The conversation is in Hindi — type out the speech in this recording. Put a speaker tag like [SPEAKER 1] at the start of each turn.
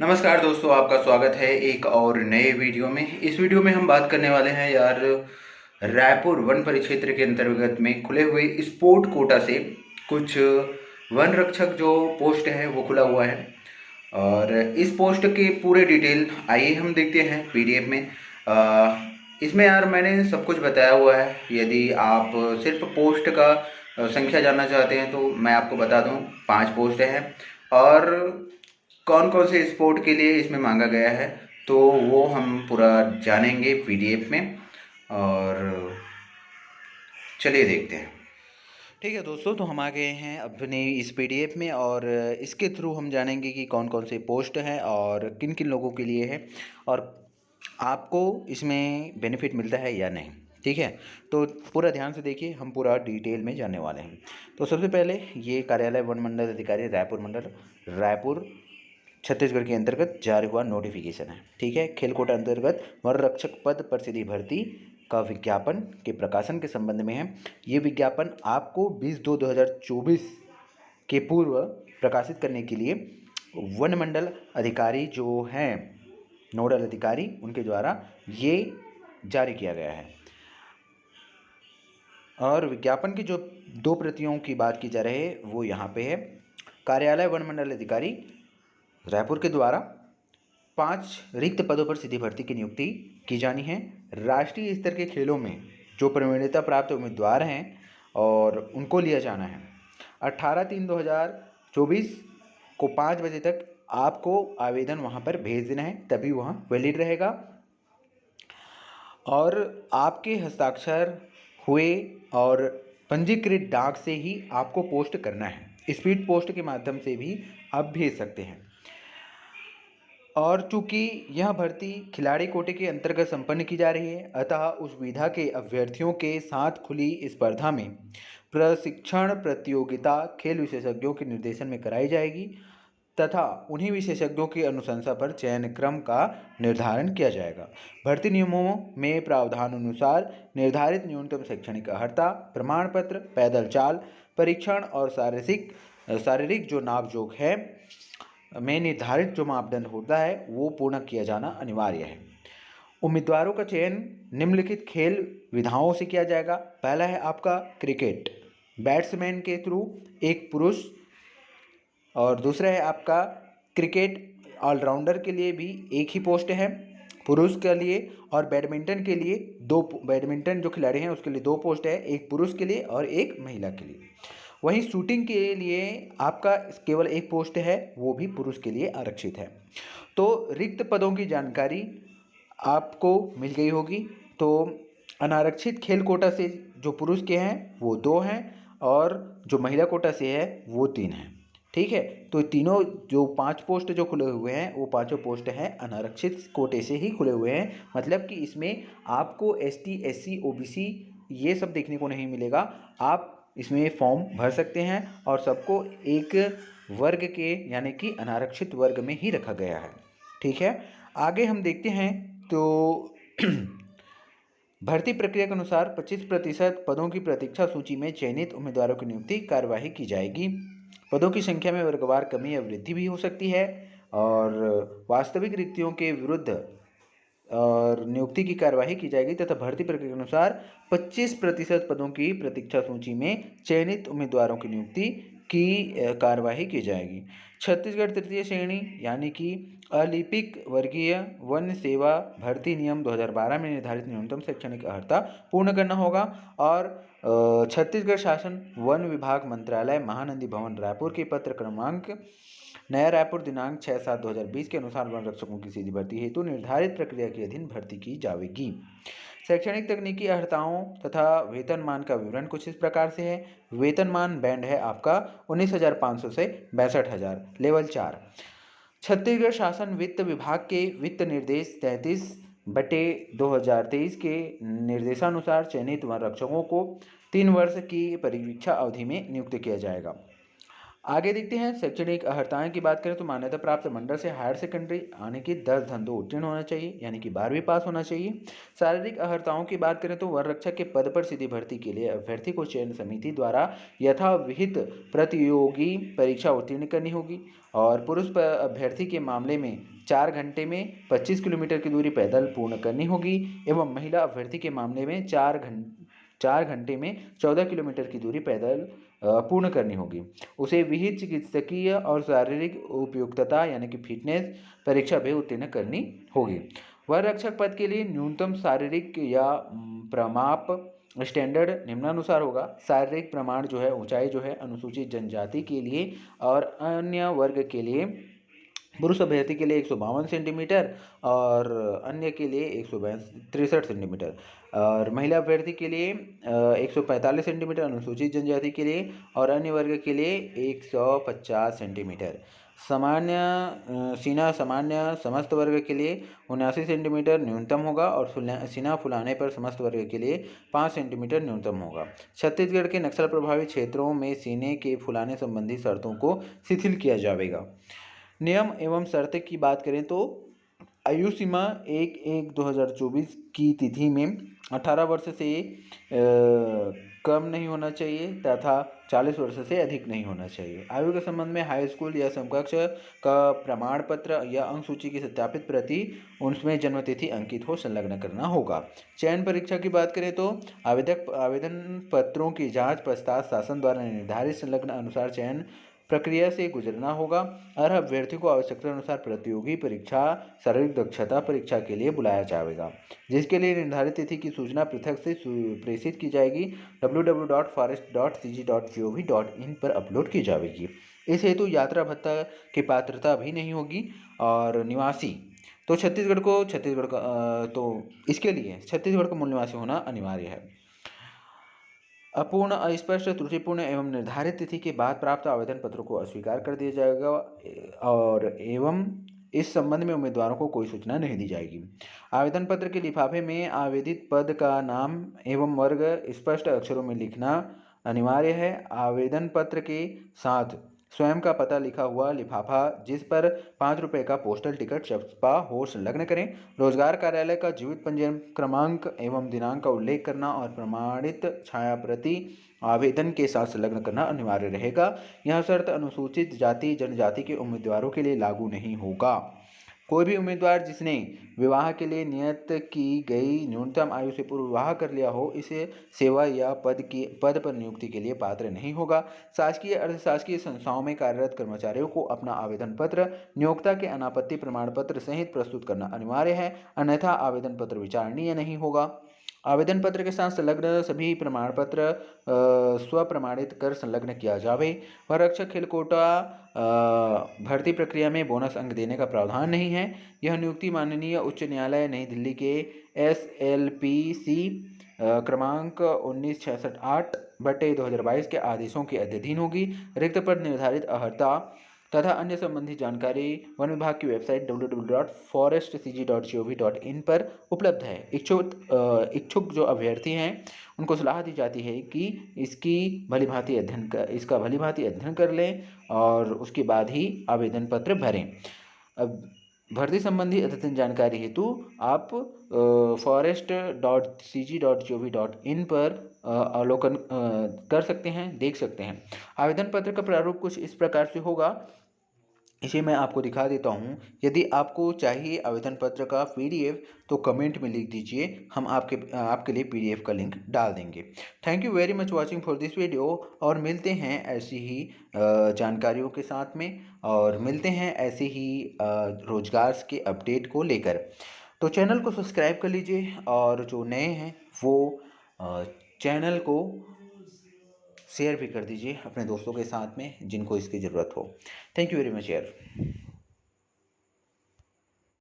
[SPEAKER 1] नमस्कार दोस्तों, आपका स्वागत है एक और नए वीडियो में। इस वीडियो में हम बात करने वाले हैं यार, रायपुर वन परिक्षेत्र के अंतर्गत में खुले हुए स्पोर्ट कोटा से कुछ वन रक्षक जो पोस्ट है वो खुला हुआ है। और इस पोस्ट के पूरे डिटेल आइए हम देखते हैं पीडीएफ में। इसमें यार मैंने सब कुछ बताया हुआ है। यदि आप सिर्फ पोस्ट का संख्या जानना चाहते हैं तो मैं आपको बता दूं, 5 पोस्ट हैं। और कौन कौन से स्पोर्ट के लिए इसमें मांगा गया है तो वो हम पूरा जानेंगे पीडीएफ में। और चलिए देखते हैं। ठीक है दोस्तों, तो हम आ गए हैं अपने इस पीडीएफ में और इसके थ्रू हम जानेंगे कि कौन कौन से पोस्ट हैं और किन किन लोगों के लिए है और आपको इसमें बेनिफिट मिलता है या नहीं। ठीक है, तो पूरा ध्यान से देखिए, हम पूरा डिटेल में जानने वाले हैं। तो सबसे पहले ये कार्यालय वन मंडल अधिकारी रायपुर मंडल, रायपुर छत्तीसगढ़ के अंतर्गत जारी हुआ नोटिफिकेशन है। ठीक है, खेल कोटा अंतर्गत वन रक्षक पद पर सीधी भर्ती का विज्ञापन के प्रकाशन के संबंध में है। ये विज्ञापन आपको 20/2/2024 के पूर्व प्रकाशित करने के लिए वन मंडल अधिकारी जो हैं, नोडल अधिकारी, उनके द्वारा ये जारी किया गया है। और विज्ञापन की जो 2 प्रतियों की बात की जा रही है वो यहाँ पे है। कार्यालय वन मंडल अधिकारी रायपुर के द्वारा 5 रिक्त पदों पर सीधी भर्ती की नियुक्ति की जानी है। राष्ट्रीय स्तर के खेलों में जो प्रवीणता प्राप्त उम्मीदवार हैं और उनको लिया जाना है। 18/3/2024 को 5 बजे तक आपको आवेदन वहाँ पर भेज देना है, तभी वहाँ वैलिड रहेगा। और आपके हस्ताक्षर हुए और पंजीकृत डाक से ही आपको पोस्ट करना है। स्पीड पोस्ट के माध्यम से भी आप भेज सकते हैं। और चूंकि यह भर्ती खिलाड़ी कोटे के अंतर्गत संपन्न की जा रही है, अतः उस विधा के अभ्यर्थियों के साथ खुली स्पर्धा में प्रशिक्षण प्रतियोगिता खेल विशेषज्ञों के निर्देशन में कराई जाएगी तथा उन्हीं विशेषज्ञों की अनुशंसा पर चयन क्रम का निर्धारण किया जाएगा। भर्ती नियमों में प्रावधान अनुसार निर्धारित न्यूनतम शैक्षणिक अर्हता, प्रमाण पत्र, पैदल चाल परीक्षण और शारीरिक जो नापजोख है में निर्धारित जो मापदंड होता है वो पूर्ण किया जाना अनिवार्य है। उम्मीदवारों का चयन निम्नलिखित खेल विधाओं से किया जाएगा। पहला है आपका क्रिकेट, बैट्समैन के थ्रू एक पुरुष, और दूसरा है आपका क्रिकेट ऑलराउंडर के लिए भी एक ही पोस्ट है पुरुष के लिए, और बैडमिंटन के लिए 2, बैडमिंटन जो खिलाड़ी हैं उसके लिए 2 पोस्ट है, एक पुरुष के लिए और एक महिला के लिए। वहीं शूटिंग के लिए आपका केवल एक पोस्ट है, वो भी पुरुष के लिए आरक्षित है। तो रिक्त पदों की जानकारी आपको मिल गई होगी। तो अनारक्षित खेल कोटा से जो पुरुष के हैं वो 2 हैं और जो महिला कोटा से है वो 3 हैं। ठीक है, तो तीनों जो 5 पोस्ट जो खुले हुए हैं वो पांचों पोस्ट हैं अनारक्षित कोटे से ही खुले हुए हैं। मतलब कि इसमें आपको ST SC OBC ये सब देखने को नहीं मिलेगा। आप इसमें फॉर्म भर सकते हैं और सबको एक वर्ग के यानी कि अनारक्षित वर्ग में ही रखा गया है। ठीक है, आगे हम देखते हैं। तो भर्ती प्रक्रिया के अनुसार 25% पदों की प्रतीक्षा सूची में चयनित उम्मीदवारों की नियुक्ति कार्यवाही की जाएगी। पदों की संख्या में वर्गवार कमी या वृद्धि भी हो सकती है और वास्तविक रिक्तियों के विरुद्ध और नियुक्ति की कार्यवाही की जाएगी तथा भर्ती प्रक्रिया के अनुसार 25% पदों की प्रतीक्षा सूची में चयनित उम्मीदवारों की नियुक्ति की कार्यवाही की जाएगी। छत्तीसगढ़ तृतीय श्रेणी यानी कि अलिपिक वर्गीय वन सेवा भर्ती नियम 2012 में निर्धारित न्यूनतम शैक्षणिक अर्हता पूर्ण करना होगा। और छत्तीसगढ़ शासन वन विभाग मंत्रालय महानंदी भवन रायपुर के पत्र क्रमांक नया रायपुर दिनांक 6/7/2020 के अनुसार वन रक्षकों की सीधी भर्ती हेतु निर्धारित प्रक्रिया के अधीन भर्ती की जाएगी। शैक्षणिक तकनीकी अर्हताओं तथा वेतनमान का विवरण कुछ इस प्रकार से है। वेतनमान बैंड है आपका 19,500 से 62,000, लेवल 4। छत्तीसगढ़ शासन वित्त विभाग के वित्त निर्देश 33/2023 के निर्देशानुसार चयनित वन रक्षकों को 3 वर्ष की परीक्षा अवधि में नियुक्त किया जाएगा। आगे देखते हैं शैक्षणिक अर्हताएं की बात करें तो मान्यता प्राप्त मंडल से हायर सेकेंडरी यानी कि 10 धंधो उत्तीर्ण होना चाहिए, यानी कि 12वीं पास होना चाहिए। शारीरिक अर्हताओं की बात करें तो वन रक्षक के पद पर सीधी भर्ती के लिए अभ्यर्थी को चयन समिति द्वारा यथाविहित प्रतियोगी परीक्षा उत्तीर्ण करनी होगी। और पुरुष अभ्यर्थी के मामले में 4 घंटे में 25 किलोमीटर की दूरी पैदल पूर्ण करनी होगी एवं महिला अभ्यर्थी के मामले में 4 घंटे में 14 किलोमीटर की दूरी पैदल पूर्ण करनी होगी। उसे विहित चिकित्सकीय और शारीरिक उपयुक्तता यानी कि फिटनेस परीक्षा भी उत्तीर्ण करनी होगी। वन रक्षक पद के लिए न्यूनतम शारीरिक या प्रमाप स्टैंडर्ड निम्नानुसार होगा। शारीरिक प्रमाण जो है, ऊंचाई जो है अनुसूचित जनजाति के लिए और अन्य वर्ग के लिए, पुरुष अभ्यर्थी के लिए 152 सेंटीमीटर और अन्य के लिए 163 सेंटीमीटर, और महिला अभ्यर्थी के लिए 145 सेंटीमीटर अनुसूचित जनजाति के लिए और अन्य वर्ग के लिए 150 सेंटीमीटर। सामान्य सीना सामान्य समस्त वर्ग के लिए 79 सेंटीमीटर न्यूनतम होगा और सीना फुलाने पर समस्त वर्ग के लिए 5 सेंटीमीटर न्यूनतम होगा। छत्तीसगढ़ के नक्सल प्रभावित क्षेत्रों में सीने के फुलाने संबंधी शर्तों को शिथिल किया जाएगा। नियम एवं शर्तें की बात करें तो आयु सीमा 1/1/2024 की तिथि में 18 वर्ष से कम नहीं होना चाहिए तथा 40 वर्ष से अधिक नहीं होना चाहिए। आयु के संबंध में हाई स्कूल या समकक्ष का प्रमाण पत्र या अंक सूची की सत्यापित प्रति उसमें जन्म तिथि अंकित हो संलग्न करना होगा। चयन परीक्षा की बात करें तो आवेदन पत्रों की जांच पश्चात शासन द्वारा निर्धारित संलग्न अनुसार चयन प्रक्रिया से गुजरना होगा। और अभ्यर्थी को आवश्यकता अनुसार प्रतियोगी परीक्षा शारीरिक दक्षता परीक्षा के लिए बुलाया जाएगा, जिसके लिए निर्धारित तिथि की सूचना पृथक से प्रेषित की जाएगी, www.forest.cg.gov.in पर अपलोड की जाएगी। इस हेतु यात्रा भत्ता की पात्रता भी नहीं होगी। और निवासी तो छत्तीसगढ़ का तो इसके लिए छत्तीसगढ़ का मूल निवासी होना अनिवार्य है। अपूर्ण, अस्पष्ट, त्रुटिपूर्ण एवं निर्धारित तिथि के बाद प्राप्त आवेदन पत्रों को अस्वीकार कर दिया जाएगा और एवं इस संबंध में उम्मीदवारों को कोई सूचना नहीं दी जाएगी। आवेदन पत्र के लिफाफे में आवेदित पद का नाम एवं वर्ग स्पष्ट अक्षरों में लिखना अनिवार्य है। आवेदन पत्र के साथ स्वयं का पता लिखा हुआ लिफाफा जिस पर 5 रुपये का पोस्टल टिकट छपा हो संलग्न करें। रोजगार कार्यालय का जीवित पंजीयन क्रमांक एवं दिनांक का उल्लेख करना और प्रमाणित छाया प्रति आवेदन के साथ संलग्न करना अनिवार्य रहेगा। यह शर्त अनुसूचित जाति जनजाति के उम्मीदवारों के लिए लागू नहीं होगा। कोई भी उम्मीदवार जिसने विवाह के लिए नियत की गई न्यूनतम आयु से पूर्व विवाह कर लिया हो, इसे सेवा या पद पर नियुक्ति के लिए पात्र नहीं होगा। शासकीय अर्धशासकीय संस्थाओं में कार्यरत कर्मचारियों को अपना आवेदन पत्र नियोक्ता के अनापत्ति प्रमाण पत्र सहित प्रस्तुत करना अनिवार्य है, अन्यथा आवेदन पत्र विचारणीय नहीं होगा। आवेदन पत्र के साथ संलग्न सभी प्रमाण पत्र स्वप्रमाणित कर संलग्न किया जावे। वररक्षक खेल कोटा भर्ती प्रक्रिया में बोनस अंक देने का प्रावधान नहीं है। यह नियुक्ति माननीय उच्च न्यायालय नई दिल्ली के SLPC क्रमांक 1966/2022 के आदेशों के अधीन होगी। रिक्त पद निर्धारित अर्हता तथा अन्य संबंधी जानकारी वन विभाग की वेबसाइट www.forestcg.gov.in पर उपलब्ध है। इच्छुक जो अभ्यर्थी हैं उनको सलाह दी जाती है कि इसका भलीभांति अध्ययन कर लें और उसके बाद ही आवेदन पत्र भरें। अब भर्ती संबंधी अद्यतन जानकारी हेतु आप forest.cg.gov.in पर अवलोकन कर सकते हैं, देख सकते हैं। आवेदन पत्र का प्रारूप कुछ इस प्रकार से होगा, इसे मैं आपको दिखा देता हूँ। यदि आपको चाहिए आवेदन पत्र का PDF तो कमेंट में लिख दीजिए, हम आपके लिए PDF का लिंक डाल देंगे। Thank you very much watching for this video और मिलते हैं ऐसी ही जानकारियों के साथ में और मिलते हैं ऐसे ही रोजगार के अपडेट को लेकर। तो चैनल को सब्सक्राइब कर लीजिए और जो नए हैं वो चैनल को शेयर भी कर दीजिए अपने दोस्तों के साथ में जिनको इसकी ज़रूरत हो। थैंक यू वेरी मच यार।